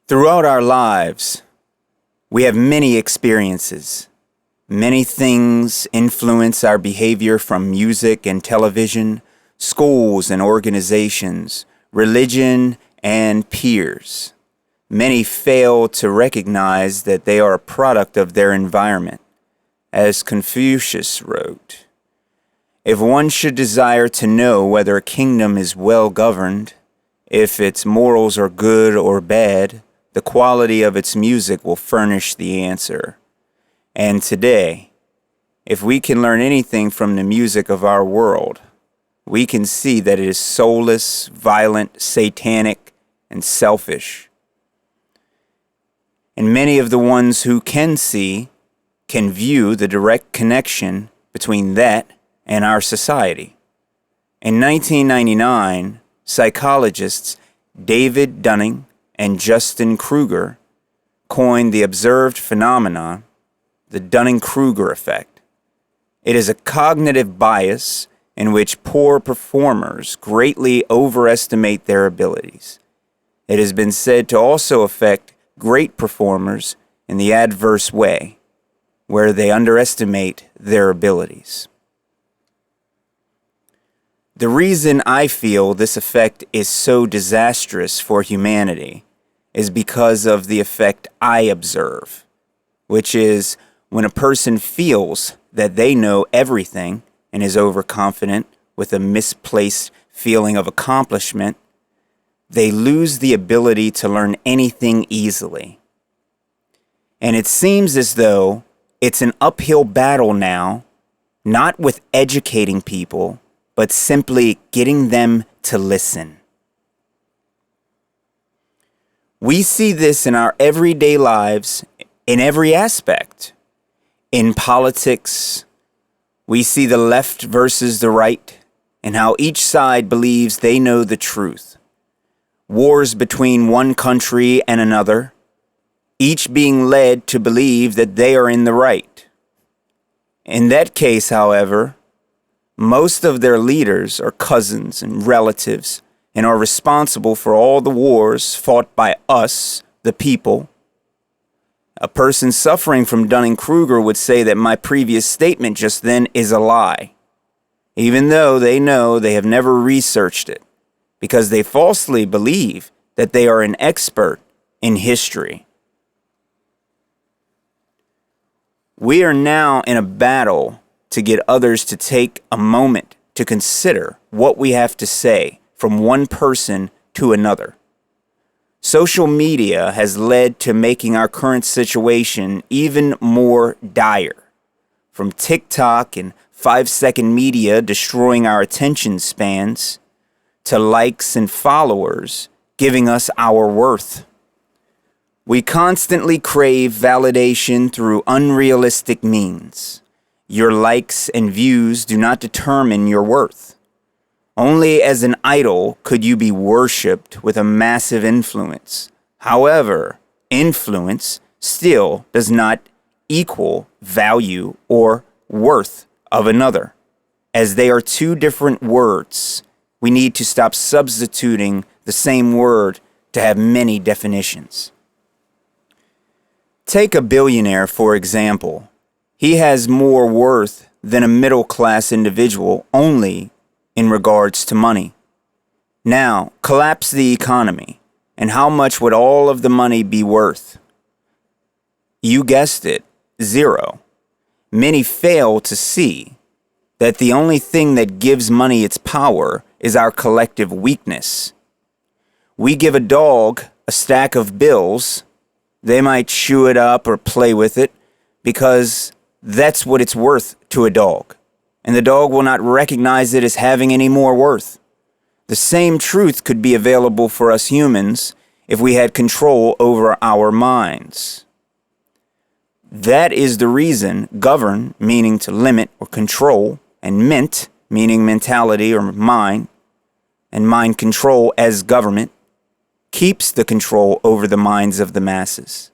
Throughout our lives, we have many experiences. Many things influence our behavior, from music and television, schools and organizations, religion and peers. Many fail to recognize that they are a product of their environment. As Confucius wrote, "If one should desire to know whether a kingdom is well governed, if its morals are good or bad, the quality of its music will furnish the answer." And today, if we can learn anything from the music of our world, we can see that it is soulless, violent, satanic, and selfish. And many of the ones who can see can view the direct connection between that and our society. In 1999, psychologists David Dunning and Dunning-Kruger coined the observed phenomenon the Dunning-Kruger effect. It is a cognitive bias in which poor performers greatly overestimate their abilities. It has been said to also affect great performers in the adverse way, where they underestimate their abilities. The reason I feel this effect is so disastrous for humanity is because of the effect I observe, which is when a person feels that they know everything and is overconfident with a misplaced feeling of accomplishment, they lose the ability to learn anything easily. And it seems as though it's an uphill battle now, not with educating people, but simply getting them to listen. We see this in our everyday lives in every aspect. In politics, we see the left versus the right, and how each side believes they know the truth. Wars between one country and another, each being led to believe that they are in the right. In that case, however, most of their leaders are cousins and relatives and are responsible for all the wars fought by us, the people. A person suffering from Dunning-Kruger would say that my previous statement just then is a lie, even though they know they have never researched it, because they falsely believe that they are an expert in history. We are now in a battle to get others to take a moment to consider what we have to say from one person to another. Social media has led to making our current situation even more dire. From TikTok and 5-second media destroying our attention spans, to likes and followers giving us our worth. We constantly crave validation through unrealistic means. Your likes and views do not determine your worth. Only as an idol could you be worshipped with a massive influence. However, influence still does not equal value or worth of another, as they are two different words. We need to stop substituting the same word to have many definitions. Take a billionaire, for example. He has more worth than a middle-class individual only in regards to money. Now, collapse the economy, and how much would all of the money be worth? You guessed it, zero. Many fail to see that the only thing that gives money its power is our collective weakness. We give a dog a stack of bills, they might chew it up or play with it because that's what it's worth to a dog, and the dog will not recognize it as having any more worth. The same truth could be available for us humans if we had control over our minds. That is the reason govern, meaning to limit or control, and ment, meaning mentality or mind, and mind control as government, keeps the control over the minds of the masses.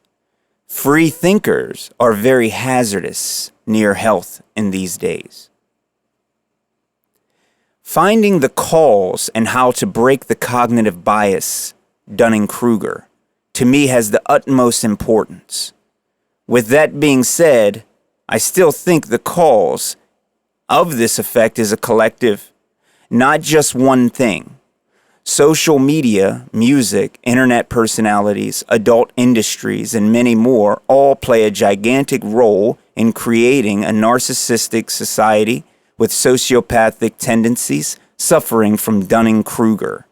Free thinkers are very hazardous near health in these days. Finding the cause and how to break the cognitive bias, Dunning-Kruger, to me has the utmost importance. With that being said, I still think the cause of this effect is a collective, not just one thing. Social media, music, internet personalities, adult industries, and many more all play a gigantic role in creating a narcissistic society with sociopathic tendencies suffering from Dunning-Kruger.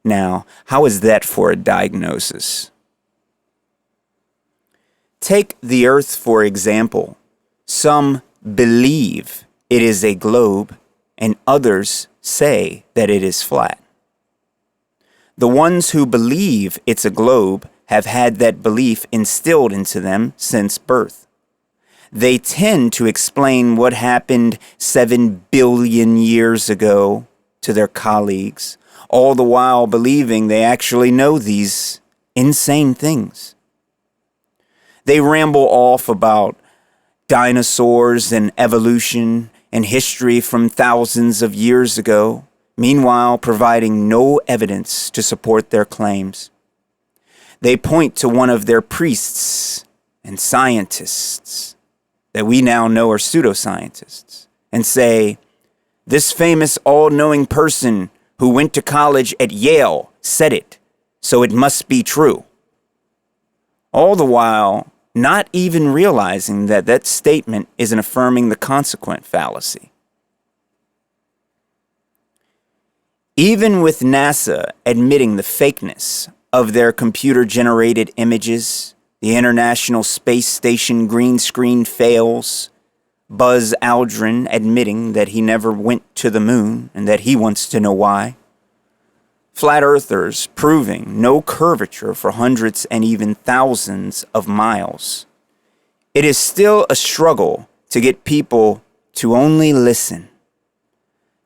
Now, how is that for a diagnosis? Take the Earth, for example. Some believe it is a globe, and others say that it is flat. The ones who believe it's a globe have had that belief instilled into them since birth. They tend to explain what happened 7 billion years ago to their colleagues, all the while believing they actually know these insane things. They ramble off about dinosaurs and evolution and history from thousands of years ago, meanwhile providing no evidence to support their claims. They point to one of their priests and scientists that we now know are pseudoscientists and say, this famous all-knowing person who went to college at Yale said it, so it must be true. All the while, not even realizing that that statement isn't affirming the consequent fallacy. Even with NASA admitting the fakeness of their computer-generated images, the International Space Station green screen fails, Buzz Aldrin admitting that he never went to the moon and that he wants to know why, flat earthers proving no curvature for hundreds and even thousands of miles. It is still a struggle to get people to only listen.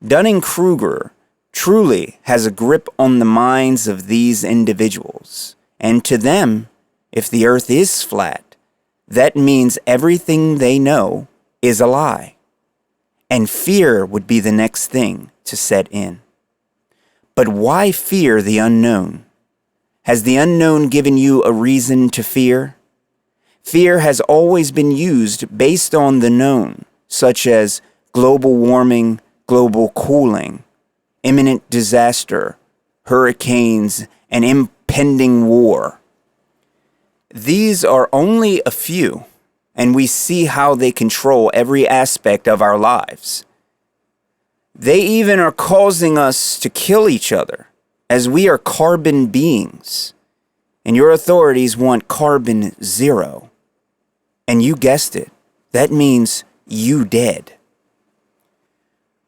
Dunning-Kruger truly has a grip on the minds of these individuals, and to them, if the earth is flat, that means everything they know is a lie, and fear would be the next thing to set in. But why fear the unknown? Has the unknown given you a reason to fear? Fear has always been used based on the known, such as global warming, global cooling, imminent disaster, hurricanes, and impending war. These are only a few, and we see how they control every aspect of our lives. They even are causing us to kill each other, as we are carbon beings, and your authorities want carbon zero. And you guessed it, that means you dead.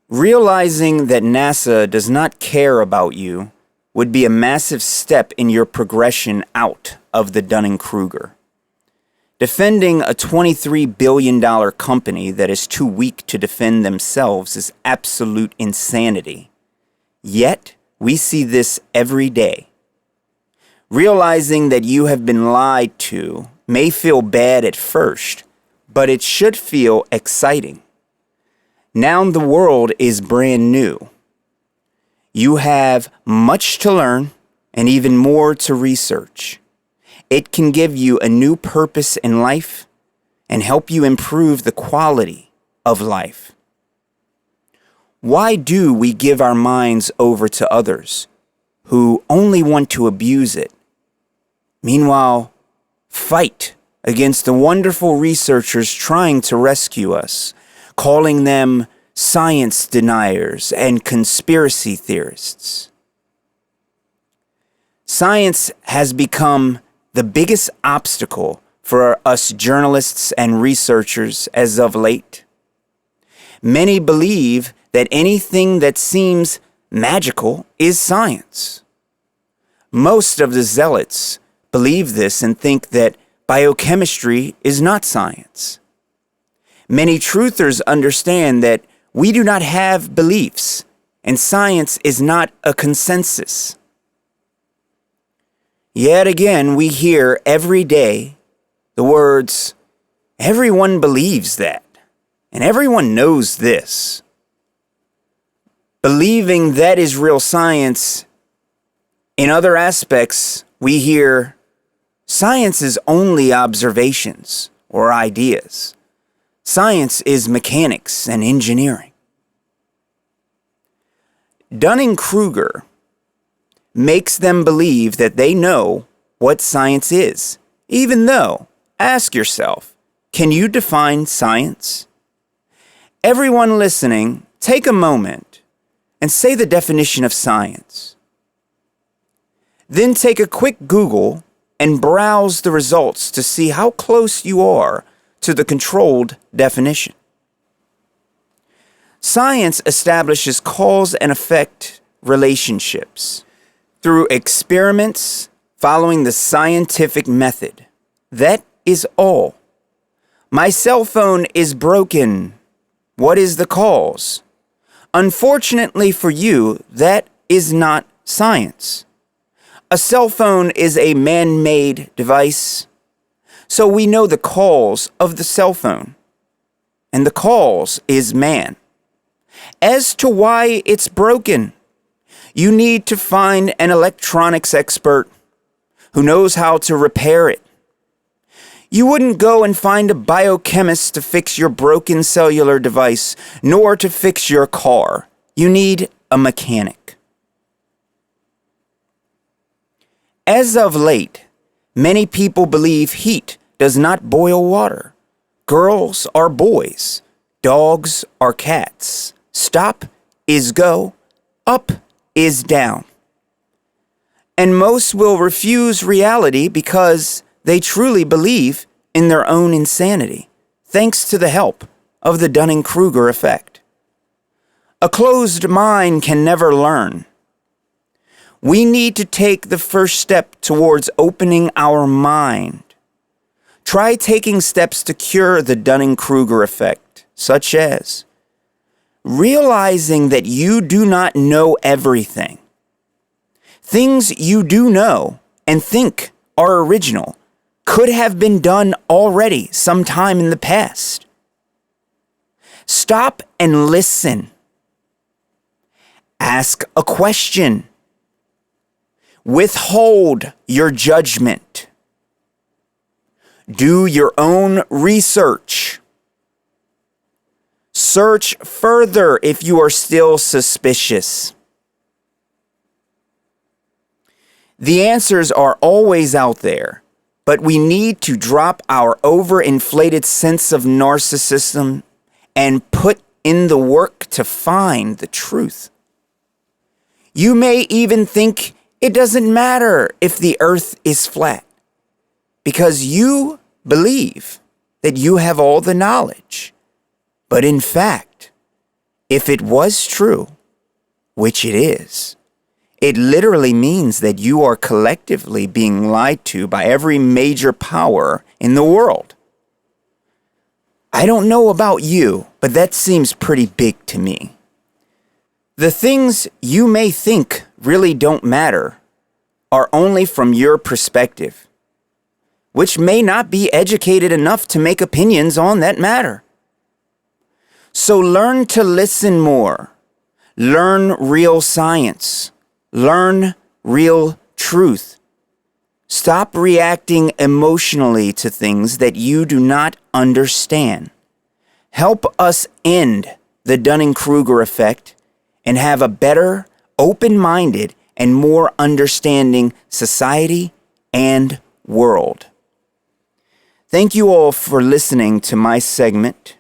Realizing that NASA does not care about you would be a massive step in your progression out of the Dunning-Kruger. Defending a $23 billion company that is too weak to defend themselves is absolute insanity. Yet, we see this every day. Realizing that you have been lied to may feel bad at first, but it should feel exciting. Now the world is brand new. You have much to learn and even more to research. It can give you a new purpose in life and help you improve the quality of life. Why do we give our minds over to others who only want to abuse it? Meanwhile, fight against the wonderful researchers trying to rescue us, calling them science deniers and conspiracy theorists. Science has become the biggest obstacle for us journalists and researchers as of late. Many believe that anything that seems magical is science. Most of the zealots believe this and think that biochemistry is not science. Many truthers understand that we do not have beliefs, and science is not a consensus. Yet again, we hear every day the words, everyone believes that, and everyone knows this. Believing that is real science, in other aspects, we hear, Science is only observations or ideas. Science is mechanics and engineering. Dunning-Kruger makes them believe that they know what science is, even though, ask yourself, can you define science? Everyone listening, take a moment and say the definition of science. Then take a quick Google and browse the results to see how close you are to the controlled definition. Science establishes cause and effect relationships through experiments following the scientific method. That is all. My cell phone is broken. What is the cause? Unfortunately for you, that is not science. A cell phone is a man-made device, so we know the cause of the cell phone, and the cause is man. As to why it's broken, you need to find an electronics expert who knows how to repair it. You wouldn't go and find a biochemist to fix your broken cellular device, nor to fix your car. You need a mechanic. As of late, many people believe heat does not boil water. Girls are boys. Dogs are cats. Stop is go. Up is down. And most will refuse reality because they truly believe in their own insanity, thanks to the help of the Dunning-Kruger effect. A closed mind can never learn. We need to take the first step towards opening our mind. Try taking steps to cure the Dunning-Kruger effect, such as realizing that you do not know everything. Things you do know and think are original could have been done already sometime in the past. Stop and listen. Ask a question. Withhold your judgment. Do your own research. Search further if you are still suspicious. The answers are always out there, but we need to drop our overinflated sense of narcissism and put in the work to find the truth. You may even think it doesn't matter if the earth is flat, because you believe that you have all the knowledge. But in fact, if it was true, which it is, it literally means that you are collectively being lied to by every major power in the world. I don't know about you, but that seems pretty big to me. The things you may think really don't matter are only from your perspective, which may not be educated enough to make opinions on that matter. So learn to listen more. Learn real science. Learn real truth. Stop reacting emotionally to things that you do not understand. Help us end the Dunning-Kruger effect and have a better, open-minded, and more understanding society and world. Thank you all for listening to my segment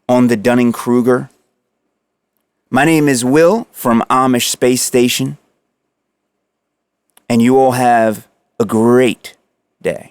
on the Dunning-Kruger. My name is Will from Amish Space Station, and you all have a great day.